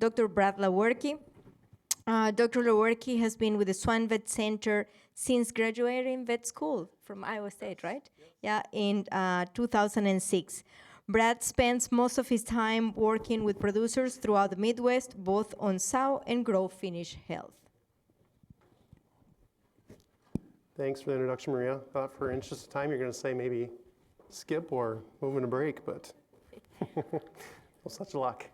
Dr. Brad Leuwerke. Dr. Leuwerke has been with the Swine Vet Center since graduating vet school from Iowa State, right? Yes. Yeah, in 2006. Brad spends most of his time working with producers throughout the Midwest, both on sow and grow finish health. Thanks for the introduction, Maria. Thought for interest of time you're going to say maybe skip or moving a break, but well, such luck.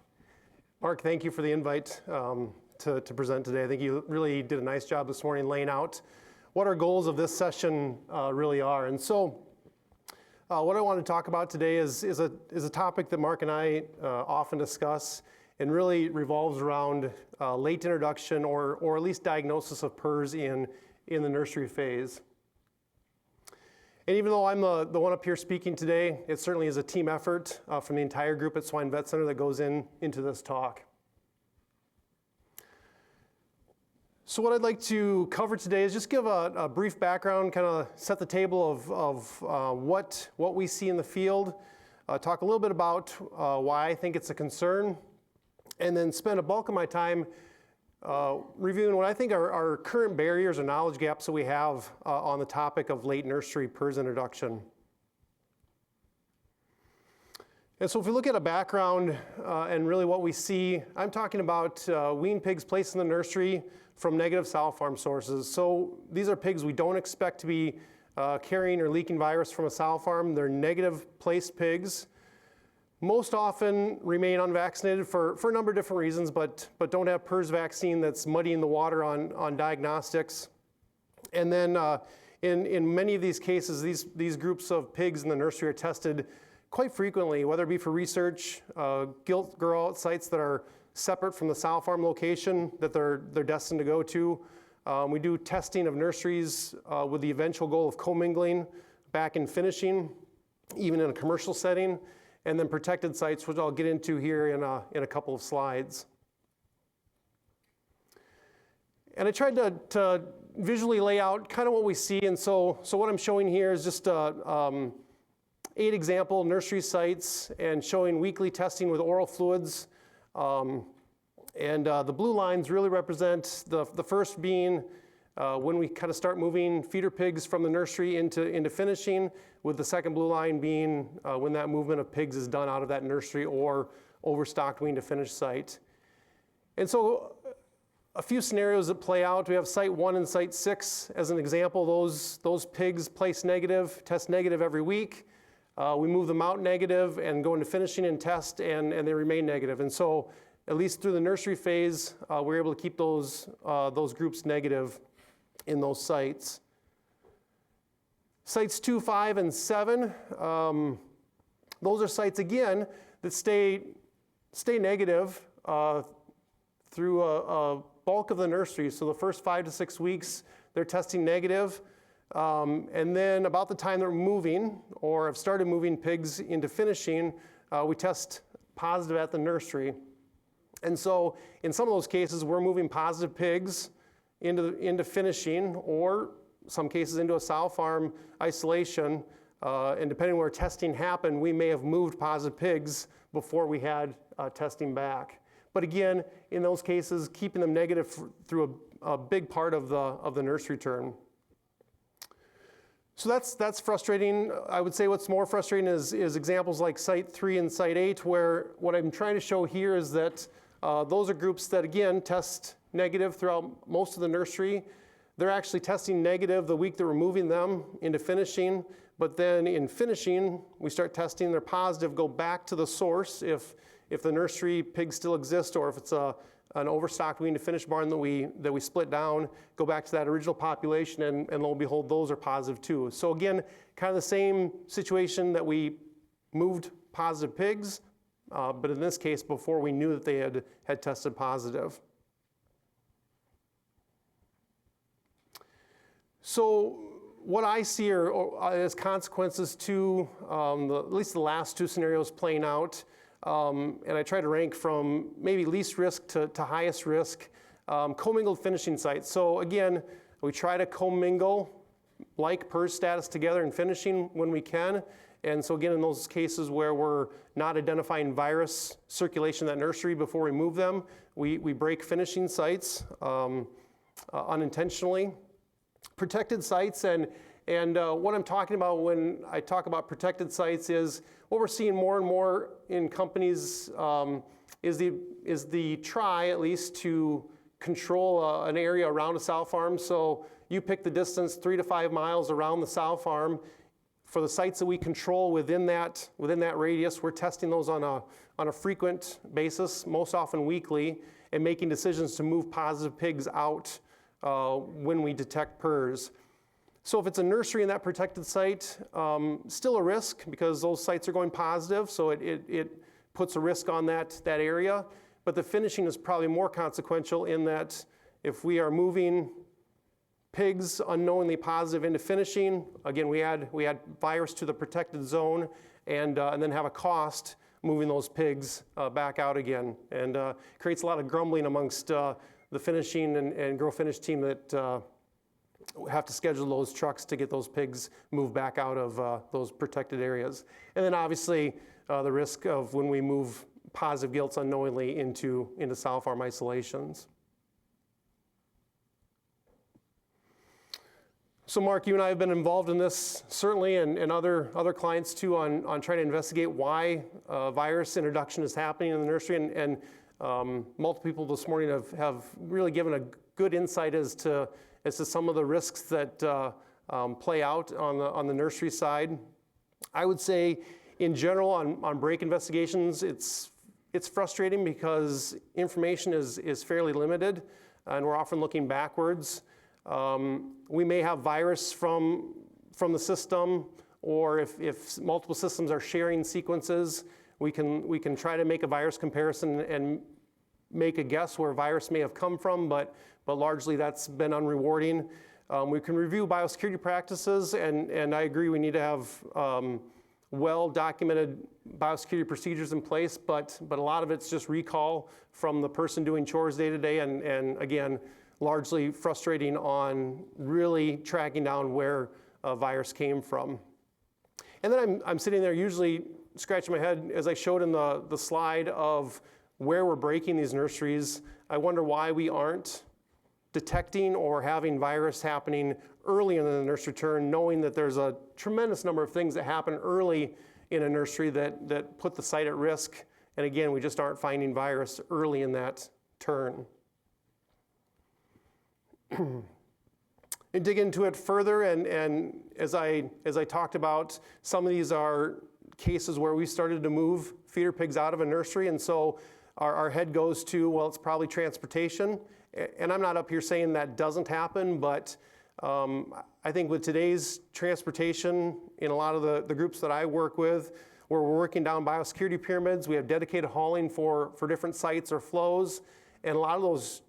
Mark, thank you for the invite to present today. I think you really did a nice job this morning laying out what our goals of this session really are. And so what I want to talk about today is a topic that Mark and I often discuss and really revolves around late introduction or at least diagnosis of PRRS in the nursery phase. And even though I'm the one up here speaking today, it certainly is a team effort from the entire group at Swine Vet Center that goes into this talk. So what I'd like to cover today is just give a brief background, kind of set the table of what we see in the field, talk a little bit about why I think it's a concern, and then spend a bulk of my time reviewing what I think are our current barriers or knowledge gaps that we have on the topic of late nursery PRRS introduction. And so if we look at a background and really what we see, I'm talking about weaned pigs placed in the nursery from negative sow farm sources. So these are pigs we don't expect to be carrying or leaking virus from a sow farm. They're negative placed pigs. Most often remain unvaccinated for a number of different reasons, but don't have PRRS vaccine that's muddying the water on diagnostics. And then in many of these cases, these groups of pigs in the nursery are tested quite frequently, whether it be for research, gilt grow out sites that are separate from the sow farm location that they're destined to go to. We do testing of nurseries with the eventual goal of commingling back in finishing, even in a commercial setting, and then protected sites, which I'll get into here in a couple of slides. And I tried to visually lay out kind of what we see, and so what I'm showing here is just 8 example nursery sites and showing weekly testing with oral fluids. The blue lines really represent the first being when we kind of start moving feeder pigs from the nursery into finishing, with the second blue line being when that movement of pigs is done out of that nursery or overstocked wean to finish site. And so a few scenarios that play out. We have site 1 and site 6 as an example. Those pigs place negative, test negative every week. We move them out negative and go into finishing and test, and they remain negative. And so at least through the nursery phase, we're able to keep those groups negative in those sites. Sites 2, 5, and 7, those are sites, again, that stay negative through a bulk of the nursery. So the first 5 to 6 weeks, they're testing negative. And then about the time they're moving or have started moving pigs into finishing, we test positive at the nursery. And so in some of those cases, we're moving positive pigs into finishing, or some cases into a sow farm isolation. And depending on where testing happened, we may have moved positive pigs before we had testing back. But again, in those cases, keeping them negative through a big part of the nursery term. So that's frustrating. I would say what's more frustrating is examples like site 3 and site 8, where what I'm trying to show here is that those are groups that, again, test negative throughout most of the nursery. They're actually testing negative the week that we're moving them into finishing, but then in finishing, we start testing, they're positive, go back to the source if the nursery pigs still exist, or if it's an overstocked wean to finish barn that we split down, go back to that original population, and lo and behold, those are positive too. So again, kind of the same situation that we moved positive pigs, but in this case, before we knew that they had tested positive. So what I see are as consequences to at least the last 2 scenarios playing out, and I try to rank from maybe least risk to highest risk, commingled finishing sites. So again, we try to commingle like PRRS status together in finishing when we can, And so again, in those cases where we're not identifying virus circulation in that nursery before we move them, we break finishing sites unintentionally. Protected sites, and what I'm talking about when I talk about protected sites is what we're seeing more and more in companies is the try, at least, to control an area around a sow farm. So you pick the distance 3 to 5 miles around the sow farm. For the sites that we control within that radius, we're testing those on a frequent basis, most often weekly, and making decisions to move positive pigs out when we detect PRRS. So if it's a nursery in that protected site, still a risk because those sites are going positive, so it puts a risk on that area. But the finishing is probably more consequential in that if we are moving pigs unknowingly positive into finishing, again, we add virus to the protected zone and then have a cost moving those pigs back out again. And creates a lot of grumbling amongst the finishing and grow finish team that have to schedule those trucks to get those pigs moved back out of those protected areas. And then obviously the risk of when we move positive gilts unknowingly into sow farm isolations. So Mark, you and I have been involved in this certainly, and other clients too, on trying to investigate why virus introduction is happening in the nursery, and multiple people this morning have really given a good insight as to some of the risks that play out on the nursery side. I would say in general on break investigations, it's frustrating because information is fairly limited and we're often looking backwards. We may have virus from the system, or if multiple systems are sharing sequences, we can try to make a virus comparison and make a guess where virus may have come from, but largely that's been unrewarding. We can review biosecurity practices, and I agree we need to have well-documented biosecurity procedures in place, but a lot of it's just recall from the person doing chores day to day, and again, largely frustrating on really tracking down where a virus came from. And then I'm sitting there usually scratching my head, as I showed in the slide of where we're breaking these nurseries. I wonder why we aren't detecting or having virus happening early in the nursery turn, knowing that there's a tremendous number of things that happen early in a nursery that put the site at risk. And again, we just aren't finding virus early in that turn. And dig into it further, and as I talked about, some of these are cases where we started to move feeder pigs out of a nursery, and so our head goes to, well, it's probably transportation. And I'm not up here saying that doesn't happen, but I think with today's transportation in a lot of the groups that I work with, where we're working down biosecurity pyramids, we have dedicated hauling for different sites or flows, and a lot of those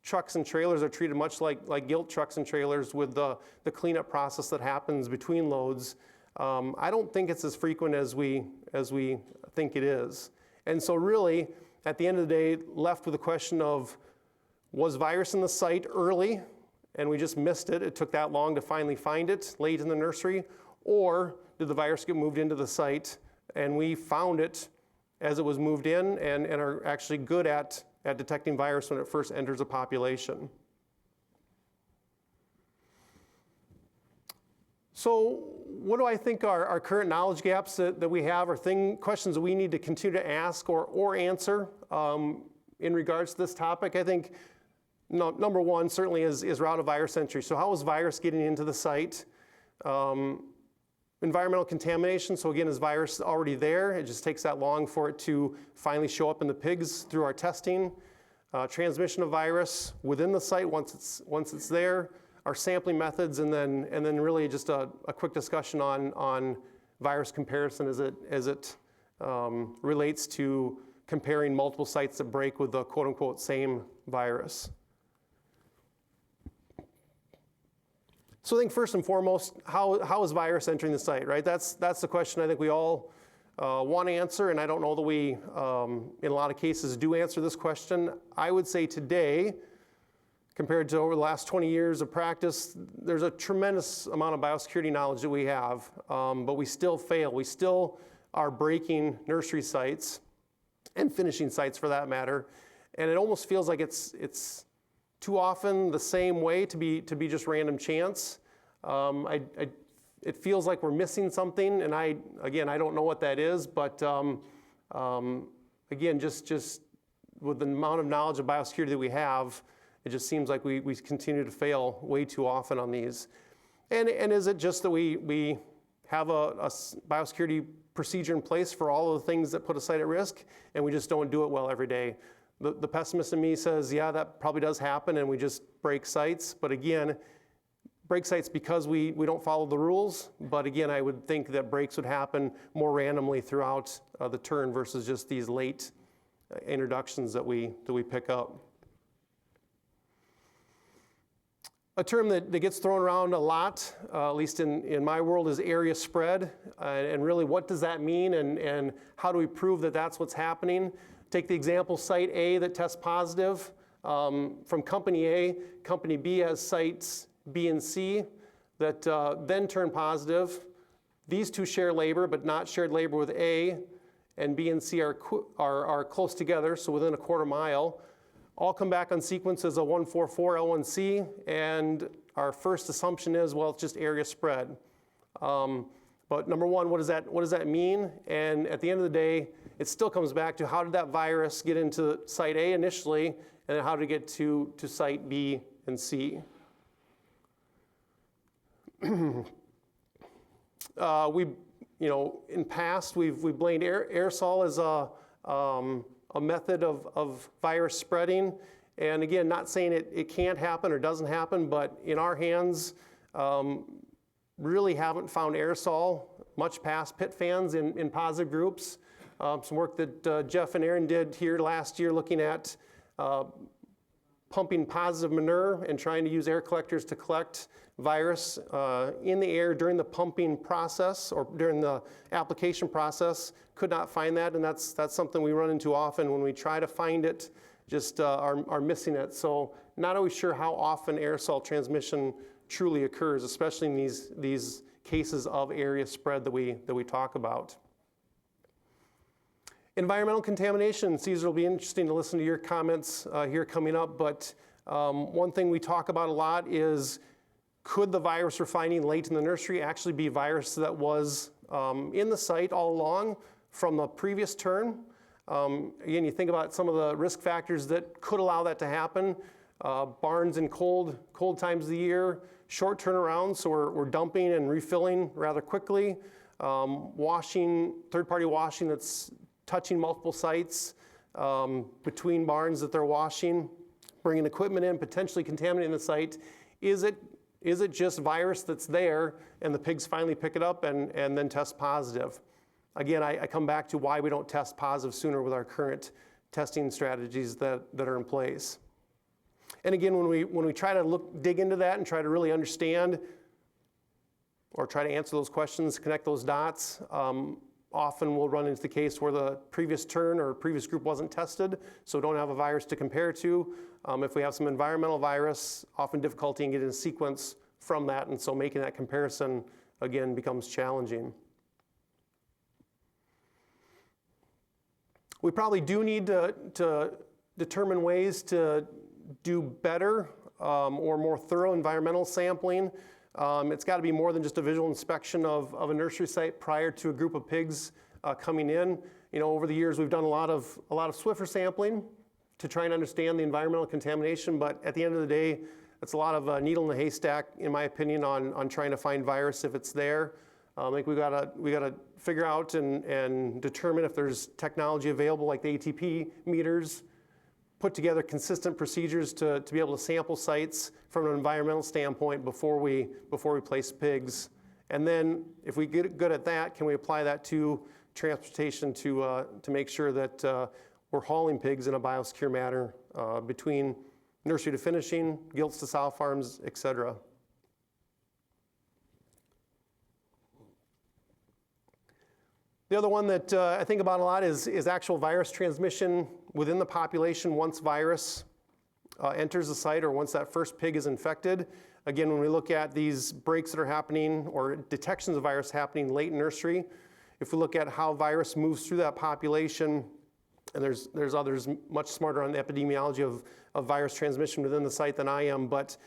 trucks and trailers are treated much like gilt trucks and trailers with the cleanup process that happens between loads. I don't think it's as frequent as we think it is. And so really, at the end of the day, left with the question of, was virus in the site early and we just missed it? It took that long to finally find it late in the nursery, or did the virus get moved into the site and we found it as it was moved in and are actually good at detecting virus when it first enters a population. So what do I think are current knowledge gaps that we have, or questions that we need to continue to ask or answer in regards to this topic? I think number one certainly is route of virus entry. So how is virus getting into the site? Environmental contamination, so again, is virus already there? It just takes that long for it to finally show up in the pigs through our testing. Transmission of virus within the site once it's there, our sampling methods, and then really just a quick discussion on virus comparison as it relates to comparing multiple sites that break with the quote-unquote same virus. So I think first and foremost, how is virus entering the site, right? That's the question I think we all want to answer, and I don't know that we, in a lot of cases, do answer this question. I would say today, compared to over the last 20 years of practice, there's a tremendous amount of biosecurity knowledge that we have, but we still fail. We still are breaking nursery sites and finishing sites for that matter. And it almost feels like it's too often the same way to be just random chance. It feels like we're missing something, and I don't know what that is, but again, just with the amount of knowledge of biosecurity that we have, it just seems like we continue to fail way too often on these. And is it just that we have a biosecurity procedure in place for all of the things that put a site at risk, and we just don't do it well every day? The pessimist in me says, yeah, that probably does happen, and we just break sites. But again, break sites because we don't follow the rules. But again, I would think that breaks would happen more randomly throughout the turn versus just these late introductions that we pick up. A term that gets thrown around a lot, at least in my world, is area spread. And really, what does that mean, and how do we prove that that's what's happening? Take the example site A that tests positive from company A. Company B has sites B and C that then turn positive. These two share labor, but not shared labor with A, and B and C are close together, so within a quarter mile. All come back on sequence as a 144 L1C, and our first assumption is, well, it's just area spread. But number one, what does that mean? And at the end of the day, it still comes back to how did that virus get into site A initially, and then how did it get to site B and C? In past, we've blamed aerosol as a method of virus spreading. And again, not saying it can't happen or doesn't happen, but in our hands, really haven't found aerosol much past pit fans in positive groups. Some work that Jeff and Aaron did here last year looking at pumping positive manure and trying to use air collectors to collect virus in the air during the pumping process or during the application process. Could not find that, and that's something we run into often when we try to find it, just are missing it. So not always sure how often aerosol transmission truly occurs, especially in these cases of area spread that we talk about. Environmental contamination. Cesar, will be interesting to listen to your comments here coming up, but one thing we talk about a lot is, could the virus we're finding late in the nursery actually be virus that was in the site all along from the previous turn? Again, you think about some of the risk factors that could allow that to happen. Barns in cold times of the year, short turnaround, so we're dumping and refilling rather quickly. Third-party washing that's touching multiple sites between barns that they're washing, bringing equipment in, potentially contaminating the site. Is it just virus that's there and the pigs finally pick it up and then test positive? Again, I come back to why we don't test positive sooner with our current testing strategies that are in place. And again, when we try to dig into that and try to really understand or try to answer those questions, connect those dots, often we'll run into the case where the previous turn or previous group wasn't tested, so don't have a virus to compare to. If we have some environmental virus, often difficulty in getting a sequence from that, and so making that comparison, again, becomes challenging. We probably do need to determine ways to do better or more thorough environmental sampling. It's got to be more than just a visual inspection of a nursery site prior to a group of pigs coming in. Over the years, we've done a lot of Swiffer sampling to try and understand the environmental contamination, but at the end of the day, it's a lot of a needle in the haystack, in my opinion, on trying to find virus if it's there. I think we gotta figure out and determine if there's technology available like the ATP meters, put together consistent procedures to be able to sample sites from an environmental standpoint before we place pigs. And then if we get good at that, can we apply that to transportation to make sure that we're hauling pigs in a biosecure manner between nursery to finishing, gilts to sow farms, et cetera. The other one that I think about a lot is actual virus transmission within the population once virus enters the site or once that first pig is infected. Again, when we look at these breaks that are happening or detections of virus happening late in nursery, if we look at how virus moves through that population, and there's others much smarter on the epidemiology of virus transmission within the site than I am, but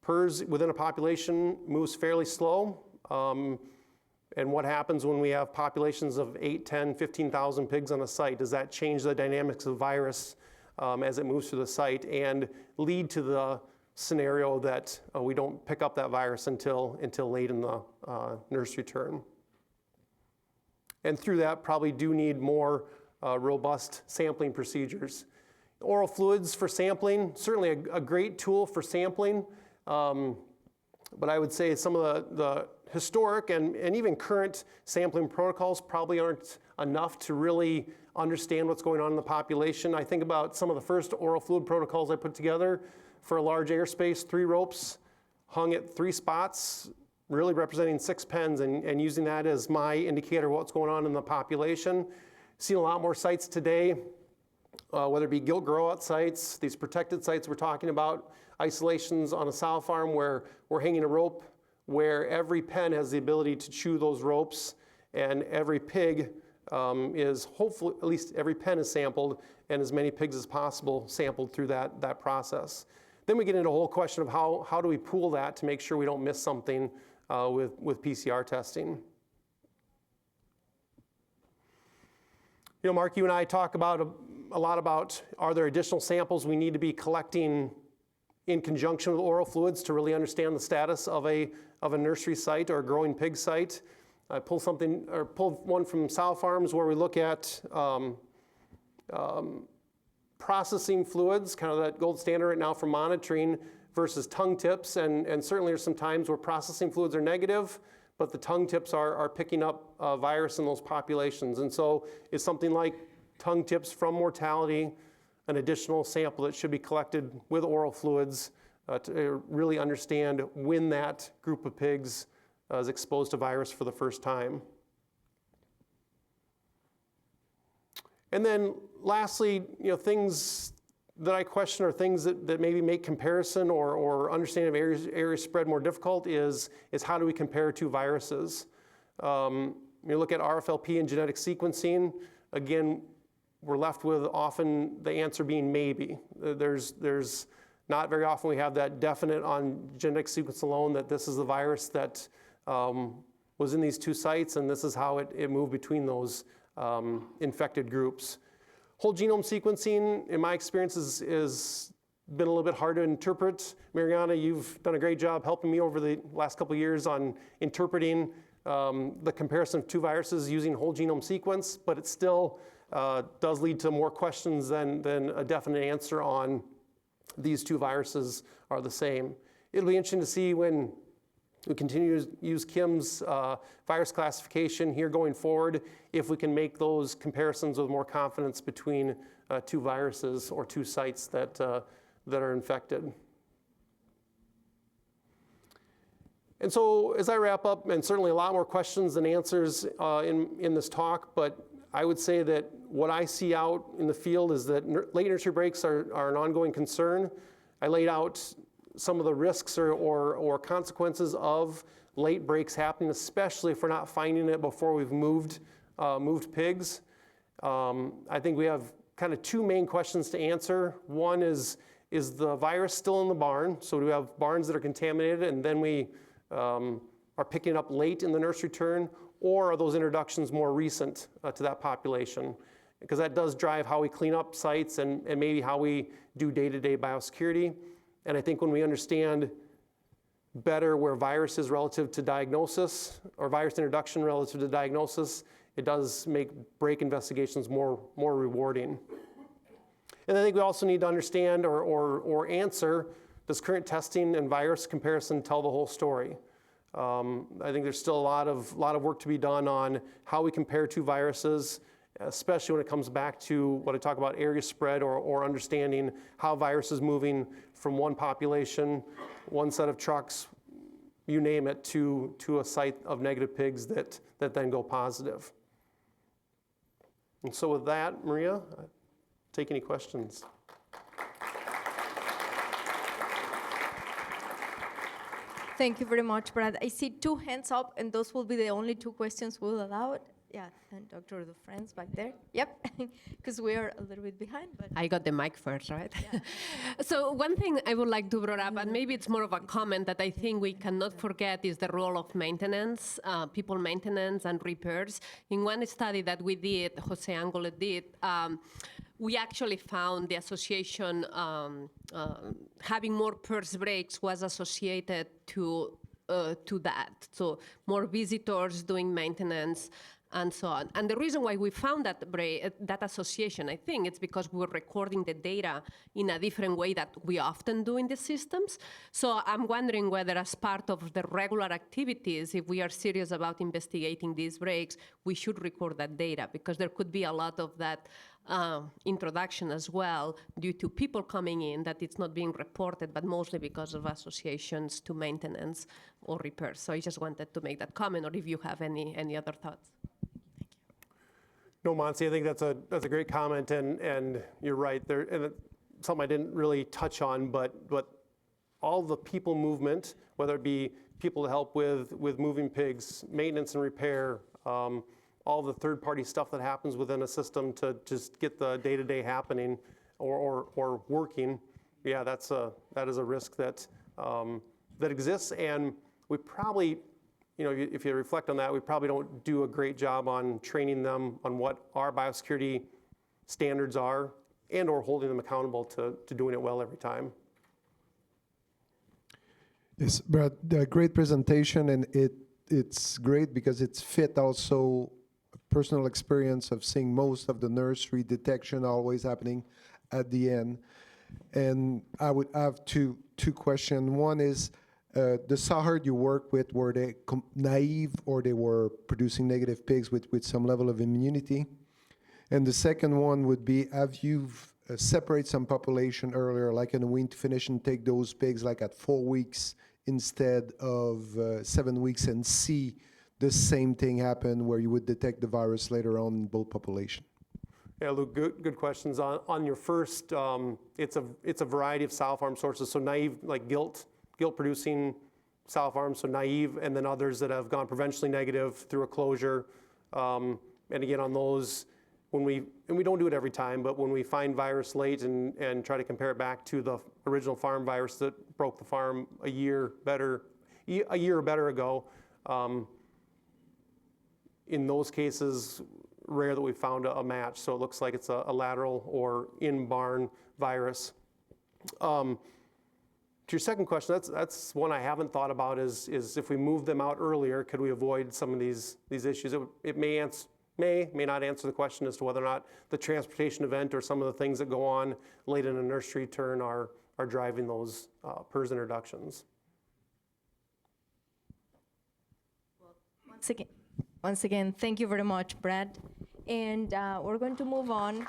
PRRS within a population moves fairly slow. And what happens when we have populations of 8, 10, 15,000 pigs on a site? Does that change the dynamics of virus as it moves through the site and lead to the scenario that we don't pick up that virus until late in the nursery term? And through that, probably do need more robust sampling procedures. Oral fluids for sampling, certainly a great tool for sampling, but I would say some of the historic and even current sampling protocols probably aren't enough to really understand what's going on in the population. I think about some of the first oral fluid protocols I put together for a large airspace, 3 ropes hung at 3 spots, really representing 6 pens and using that as my indicator of what's going on in the population. Seen a lot more sites today, whether it be gilt grow-out sites, these protected sites we're talking about, isolations on a sow farm where we're hanging a rope where every pen has the ability to chew those ropes and every pig is hopefully, at least every pen is sampled and as many pigs as possible sampled through that process. Then we get into a whole question of how do we pool that to make sure we don't miss something with PCR testing. You know, Mark, you and I talk about a lot about are there additional samples we need to be collecting in conjunction with oral fluids to really understand the status of a nursery site or a growing pig site. I pulled one from sow farms where we look at processing fluids, kind of that gold standard right now for monitoring versus tongue tips, and certainly there's some times where processing fluids are negative, but the tongue tips are picking up virus in those populations. And so it's something like tongue tips from mortality, an additional sample that should be collected with oral fluids to really understand when that group of pigs is exposed to virus for the first time. And then lastly, you know, things that I question are things that maybe make comparison or understanding of area spread more difficult is how do we compare 2 viruses? You look at RFLP and genetic sequencing, again, we're left with often the answer being maybe. There's not very often we have that definite on genetic sequence alone that this is the virus that was in these 2 sites and this is how it moved between those infected groups. Whole genome sequencing, in my experience, is been a little bit hard to interpret. Mariana, you've done a great job helping me over the last couple of years on interpreting the comparison of 2 viruses using whole genome sequence, but it still does lead to more questions than a definite answer on these 2 viruses are the same. It'll be interesting to see when we continue to use Kim's virus classification here going forward, if we can make those comparisons with more confidence between 2 viruses or 2 sites that are infected. And so as I wrap up, and certainly a lot more questions than answers in this talk, but I would say that what I see out in the field is that late nursery breaks are an ongoing concern. I laid out some of the risks or consequences of late breaks happening, especially if we're not finding it before we've moved pigs. I think we have kind of 2 main questions to answer. One is the virus still in the barn? So do we have barns that are contaminated and then we are picking it up late in the nursery turn? Or are those introductions more recent to that population? Because that does drive how we clean up sites and maybe how we do day-to-day biosecurity. And I think when we understand better where virus is relative to diagnosis or virus introduction relative to diagnosis, it does make break investigations more rewarding. And I think we also need to understand or answer, does current testing and virus comparison tell the whole story? I think there's still a lot of work to be done on how we compare 2 viruses, especially when it comes back to what I talk about area spread or understanding how virus is moving from one population, one set of trucks, you name it, to a site of negative pigs that then go positive. And so with that, Maria, take any questions. Thank you very much, Brad. I see 2 hands up, and those will be the only 2 questions we'll allow. Yeah, and Dr. DeFrance back there. Yep, because we are a little bit behind. But I got the mic first, right? Yeah. So one thing I would like to bring up, and maybe it's more of a comment that I think we cannot forget, is the role of maintenance, people maintenance and repairs. In one study that we did, Jose Angole did, we actually found the association having more PRRS breaks was associated to that. So more visitors doing maintenance and so on. And the reason why we found that association, I think, it's because we were recording the data in a different way that we often do in the systems. So I'm wondering whether as part of the regular activities, if we are serious about investigating these breaks, we should record that data, because there could be a lot of that introduction as well due to people coming in that it's not being reported, but mostly because of associations to maintenance or repairs. So I just wanted to make that comment, or if you have any other thoughts. No, Monsi, I think that's a great comment, and you're right. And it's something I didn't really touch on, but all the people movement, whether it be people to help with moving pigs, maintenance and repair, all the third-party stuff that happens within a system to just get the day-to-day happening or working, yeah, that is a risk that exists, and we probably, if you reflect on that, we probably don't do a great job on training them on what our biosecurity standards are and or holding them accountable to doing it well every time. Yes, Brad, great presentation, and it's great because it's fit also personal experience of seeing most of the nursery detection always happening at the end. And I would have two questions. One is, the sawherd you work with, were they naive or they were producing negative pigs with some level of immunity? And the second one would be, have you separate some population earlier, like in a wean to finish, and take those pigs like at 4 weeks instead of 7 weeks and see the same thing happen where you would detect the virus later on in bull population? Yeah, Luke, good questions. On your first, it's a variety of sow farm sources. So naive, like gilt-producing sow farms, so naive, and then others that have gone preventionally negative through a closure. And again, on those, and we don't do it every time, but when we find virus late and try to compare it back to the original farm virus that broke the farm a year or better ago, in those cases, rare that we found a match. So it looks like it's a lateral or in-barn virus. To your second question, that's one I haven't thought about, is if we move them out earlier, could we avoid some of these issues? It may not answer the question as to whether or not the transportation event or some of the things that go on late in a nursery turn are driving those PRRS introductions. Once again, thank you very much, Brad. And we're going to move on